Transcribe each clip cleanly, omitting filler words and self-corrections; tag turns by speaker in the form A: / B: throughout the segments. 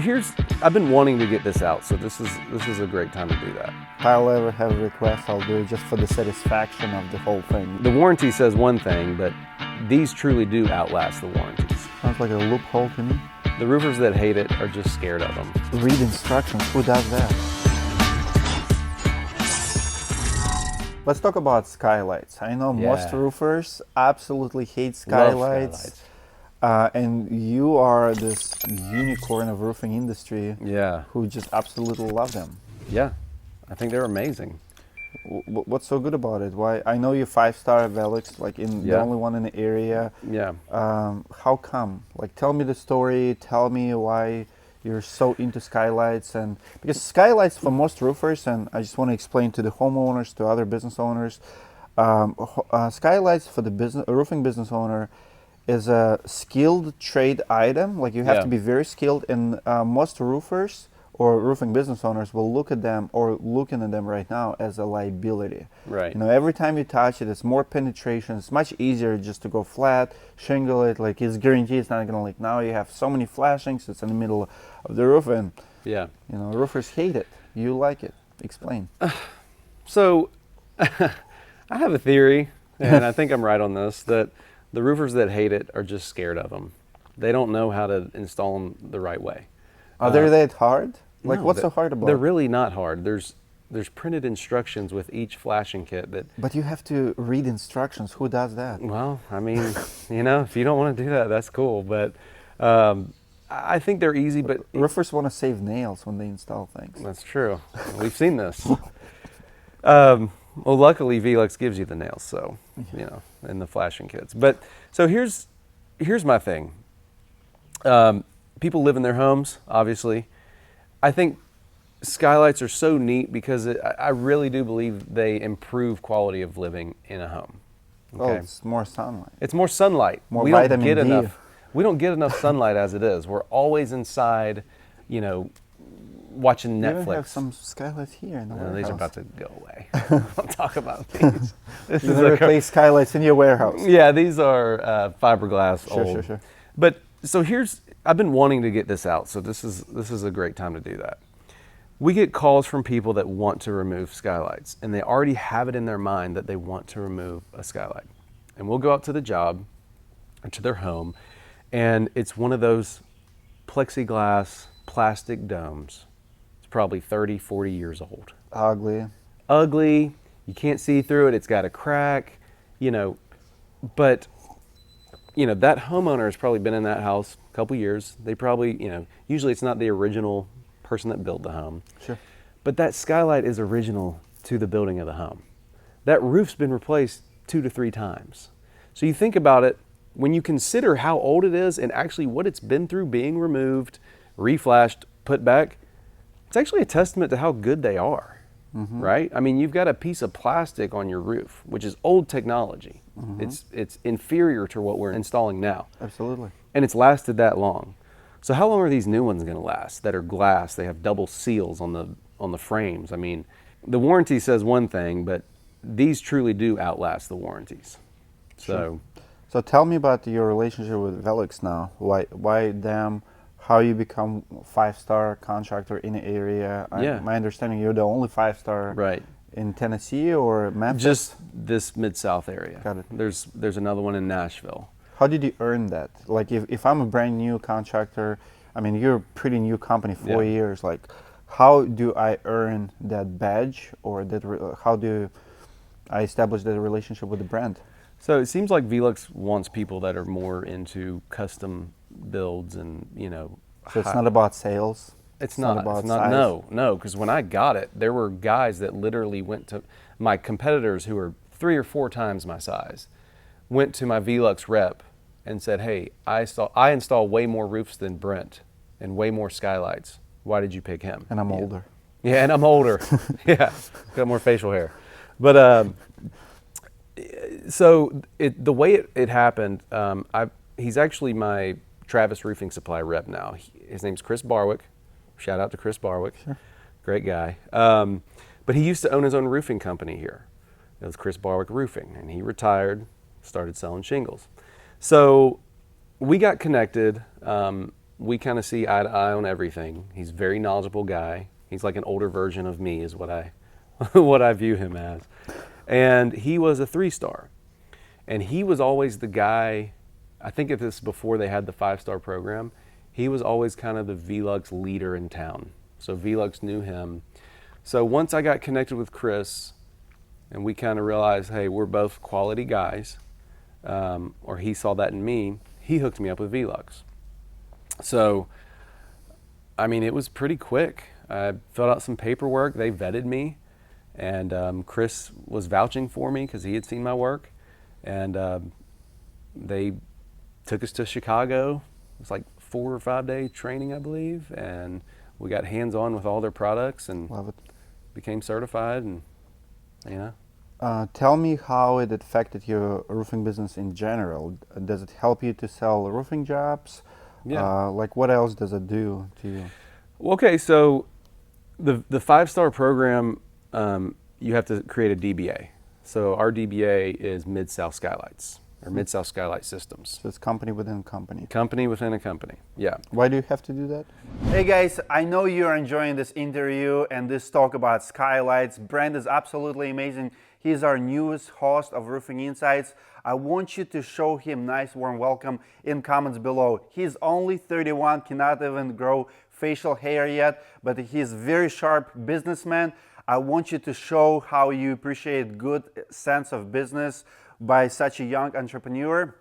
A: I've been wanting to get this out, so this is a great time to do that.
B: If I'll ever have a request, I'll do it just for the satisfaction of the whole thing.
A: The warranty says one thing, but these truly do outlast the warranties.
B: Sounds like a loophole to me.
A: The roofers that hate it are just scared of them.
B: Read instructions, who does that? Let's talk about skylights. I know most roofers absolutely hate skylights.
A: Love skylights.
B: And you are this unicorn of roofing industry who just absolutely love them.
A: Yeah, I think they're amazing.
B: What's so good about it? Why? I know you're 5-star Velux, like the only one in the area.
A: Yeah.
B: How come? Like, tell me the story. Tell me why you're so into skylights. And because skylights for most roofers, and I just want to explain to the homeowners, to other business owners, skylights for the roofing business owner is a skilled trade item. Like, you have to be very skilled, and most roofers or roofing business owners will look at them, or looking at them right now, as a liability.
A: Right.
B: You know, every time you touch it, it's more penetration. It's much easier just to go flat, shingle it. Like, it's guaranteed it's not gonna leak. Now you have so many flashings. It's in the middle of the roof, and you know, roofers hate it. You like it. Explain.
A: So, I have a theory, and I think I'm right on this, that the roofers that hate it are just scared of them. They don't know how to install them the right way.
B: Are they that hard? Like,
A: no,
B: what's so hard about
A: They're
B: it?
A: really not hard. There's printed instructions with each flashing kit that...
B: But you have to read instructions. Who does that?
A: Well, I mean, you know, if you don't want to do that, that's cool. But I think they're easy, but...
B: Roofers want to save nails when they install things.
A: That's true. We've seen this. Well, luckily, Velux gives you the nails, so, you know, in the flashing kits. But, so here's my thing. People live in their homes, obviously. I think skylights are so neat because I really do believe they improve quality of living in a home. Okay?
B: Oh, it's more sunlight.
A: It's more sunlight.
B: More vitamin D.
A: We don't get enough sunlight as it is. We're always inside, you know, watching Netflix.
B: We have some skylights here in the warehouse.
A: These are about to go away. I'll talk about these.
B: This is replace skylights in your warehouse.
A: Yeah, these are fiberglass old.
B: Sure.
A: But so I've been wanting to get this out, so this is a great time to do that. We get calls from people that want to remove skylights, and they already have it in their mind that they want to remove a skylight. And we'll go out to the job or to their home, and it's one of those plexiglass plastic domes. It's probably 30, 40 years old. Ugly. You can't see through it. It's got a crack, you know, but you know, that homeowner has probably been in that house a couple years. They probably, you know, usually it's not the original person that built the home.
B: Sure.
A: But that skylight is original to the building of the home. That roof's been replaced 2 to 3 times. So you think about it, when you consider how old it is and actually what it's been through being removed, reflashed, put back, it's actually a testament to how good they are. Mm-hmm. Right? I mean, you've got a piece of plastic on your roof, which is old technology. Mm-hmm. It's inferior to what we're installing now.
B: Absolutely.
A: And it's lasted that long. So how long are these new ones going to last that are glass? They have double seals on the frames. I mean, the warranty says one thing, but these truly do outlast the warranties.
B: Sure. So tell me about your relationship with Velux now. Why them? How you become 5-star contractor in the area? My understanding, you're the only 5-star in Tennessee or Memphis?
A: Just this Mid-South area.
B: Got it.
A: There's another one in Nashville.
B: How did you earn that? Like, if I'm a brand new contractor, I mean, you're a pretty new company, 4 years. Like, how do I earn that badge, or how do I establish that relationship with the brand?
A: So it seems like Velux wants people that are more into custom builds and, you know.
B: So it's not about sales?
A: It's not about size? No, because when I got it, there were guys that literally went to my competitors who are 3 or 4 times my size, went to my Velux rep and said, hey, I install way more roofs than Brent and way more skylights. Why did you pick him?
B: And I'm older.
A: Yeah, and I'm older. Yeah, got more facial hair. But so the way it happened, he's actually my Travis Roofing Supply rep now. His name's Chris Barwick. Shout out to Chris Barwick. Sure. Great guy. But he used to own his own roofing company here. It was Chris Barwick Roofing, and he retired, started selling shingles. So we got connected. we kind of see eye to eye on everything. He's a very knowledgeable guy. He's like an older version of me is what I what I view him as. And he was a 3-star. And he was always the guy, I think if this is before they had the 5-star program, he was always kind of the Velux leader in town. So Velux knew him. So once I got connected with Chris and we kind of realized, hey, we're both quality guys, or he saw that in me, he hooked me up with Velux. So, I mean, it was pretty quick. I filled out some paperwork. They vetted me. And Chris was vouching for me because he had seen my work. And they took us to Chicago. It was like 4 or 5 day training, I believe. And we got hands-on with all their products and
B: Love it.
A: became certified. And, you know.
B: Tell me how it affected your roofing business in general. Does it help you to sell roofing jobs?
A: Yeah.
B: Like what else does it do to you?
A: Okay, so the 5-star program, you have to create a DBA. So our DBA is Mid-South Skylights, or Mid-South Skylight Systems.
B: So it's company within company.
A: Company within a company, yeah.
B: Why do you have to do that? Hey guys, I know you're enjoying this interview and this talk about Skylights. Brent is absolutely amazing. He's our newest host of Roofing Insights. I want you to show him nice warm welcome in comments below. He's only 31, cannot even grow facial hair yet, but he's a very sharp businessman. I want you to show how you appreciate good sense of business by such a young entrepreneur.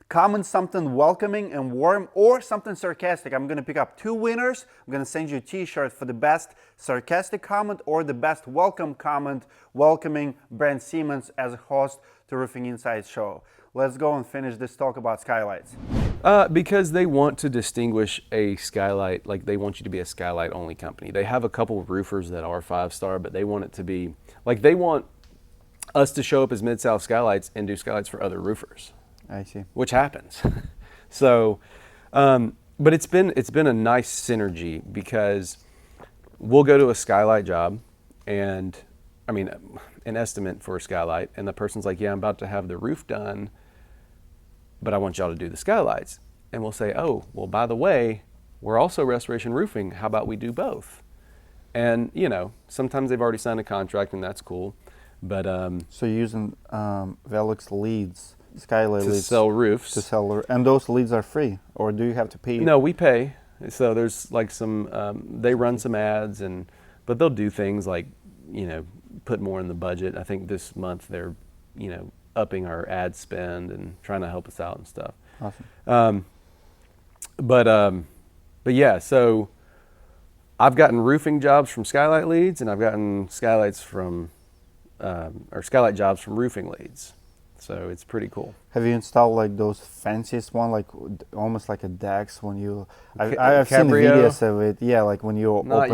B: Comment something welcoming and warm or something sarcastic. I'm going to pick up 2 winners. I'm going to send you a t-shirt for the best sarcastic comment or the best welcome comment welcoming Brent Simmons as a host to Roofing Insights show. Let's go and finish this talk about Skylights.
A: Because they want to distinguish a Skylight, like they want you to be a Skylight only company. They have a couple of roofers that are 5-star, but they want it to be, like they want us to show up as Mid-South Skylights and do Skylights for other roofers.
B: I see.
A: Which happens. So, but it's been a nice synergy because we'll go to a Skylight job and, I mean, an estimate for a Skylight, and the person's like, yeah, I'm about to have the roof done, but I want y'all to do the Skylights. And we'll say, oh, well, by the way, we're also restoration roofing. How about we do both? And, you know, sometimes they've already signed a contract and that's cool. But
B: so you're using Velux leads, Skylight leads
A: to sell roofs.
B: To sell, and those leads are free, or do you have to pay?
A: No, we pay. So there's like some, they run some ads, but they'll do things like, you know, put more in the budget. I think this month they're, you know, upping our ad spend and trying to help us out and stuff.
B: Awesome.
A: But yeah, so I've gotten roofing jobs from Skylight leads, and I've gotten Skylights from, or Skylight jobs from roofing leads. So it's pretty cool.
B: Have you installed like those fanciest one, like almost like a DAX when you? I've seen the videos of it. Yeah, like when you open up.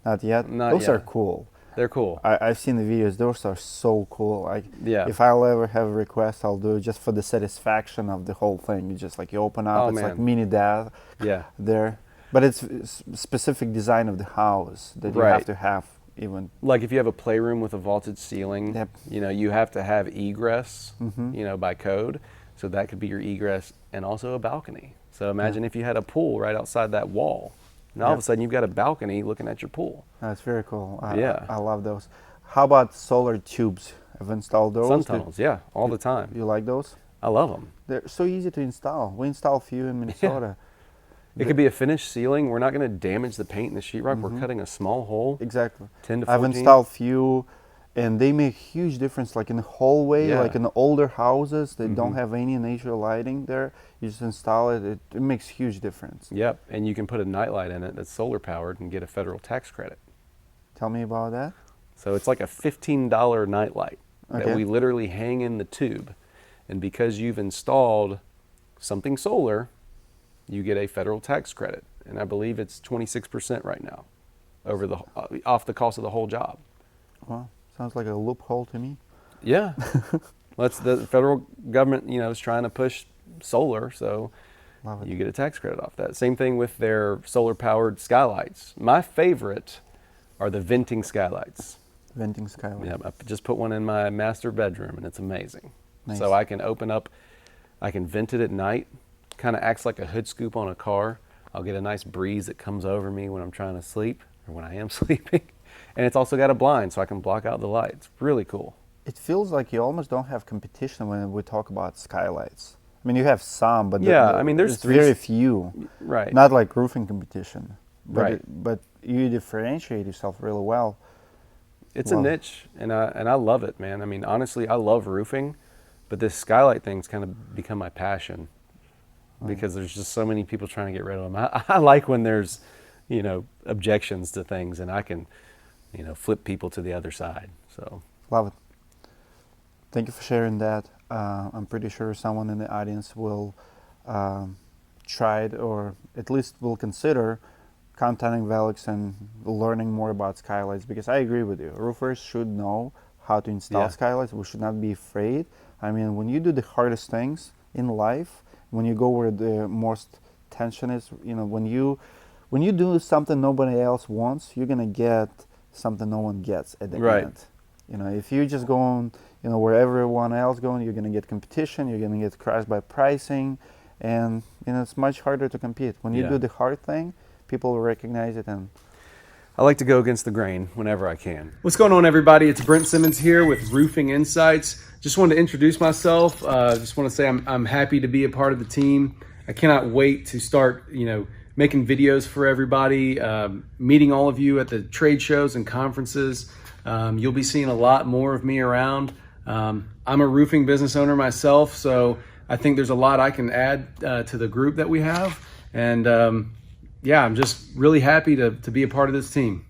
B: Not yet. Those are cool.
A: They're cool.
B: I've seen the videos. Those are so cool. Like,
A: yeah.
B: If I'll ever have a request, I'll do it just for the satisfaction of the whole thing. You just like you open up. It's like mini DAX.
A: Yeah.
B: There, but it's specific design of the house that you have to have. Even
A: like if you have a playroom with a vaulted ceiling,
B: yep.
A: You know, you have to have egress, you know, by code. So that could be your egress and also a balcony. So imagine if you had a pool right outside that wall. Now all of a sudden you've got a balcony looking at your pool.
B: That's very cool.
A: Yeah.
B: I love those. How about solar tubes? Have installed those?
A: Sun tunnels, yeah, all the time.
B: You like those?
A: I love them.
B: They're so easy to install. We install a few in Minnesota.
A: Yeah. It could be a finished ceiling. We're not going to damage the paint and the sheetrock. We're cutting a small hole.
B: Exactly.
A: 10 to 14.
B: I've installed few, and they make huge difference. Like in the hallway, like in the older houses, they don't have any natural lighting there. You just install it. It makes huge difference.
A: Yep, and you can put a nightlight in it that's solar powered and get a federal tax credit.
B: Tell me about that.
A: So it's like a $15 nightlight that we literally hang in the tube, and because you've installed something solar, you get a federal tax credit, and I believe it's 26% right now, over the off the cost of the whole job.
B: Well, sounds like a loophole to me.
A: Yeah, that's the federal government. You know, is trying to push solar, so you get a tax credit off that. Same thing with their solar-powered skylights. My favorite are the venting skylights.
B: Venting skylights.
A: Yeah, I just put one in my master bedroom, and it's amazing.
B: Nice.
A: So I can open up, I can vent it at night. kind of acts like a hood scoop on a car. I'll get a nice breeze that comes over me when I'm trying to sleep or when I am sleeping. And it's also got a blind so I can block out the light. It's really cool.
B: It feels like you almost don't have competition when we talk about skylights. I mean, you have some, but there's very few.
A: Right.
B: Not like roofing competition. But
A: right.
B: But you differentiate yourself really well.
A: It's a niche, and I love it, man. I mean, honestly, I love roofing, but this skylight thing's kind of become my passion because there's just so many people trying to get rid of them. I like when there's, objections to things, and I can, flip people to the other side. So
B: love it. Thank you for sharing that. I'm pretty sure someone in the audience will try it, or at least will consider contacting Velux and learning more about skylights, because I agree with you. Roofers should know how to install skylights. We should not be afraid. I mean, when you do the hardest things in life, when you go where the most tension is, when you do something nobody else wants, you're gonna get something no one gets at the end. If you just go on, where everyone else going, you're gonna get competition. You're gonna get crushed by pricing, and it's much harder to compete. When you do the hard thing, people will recognize it. And
A: I like to go against the grain whenever I can. What's going on, everybody? It's Brent Simmons here with Roofing Insights. Just wanted to introduce myself. Just want to say I'm happy to be a part of the team. I cannot wait to start, making videos for everybody, meeting all of you at the trade shows and conferences. You'll be seeing a lot more of me around. I'm a roofing business owner myself, so I think there's a lot I can add to the group that we have. And I'm just really happy to be a part of this team.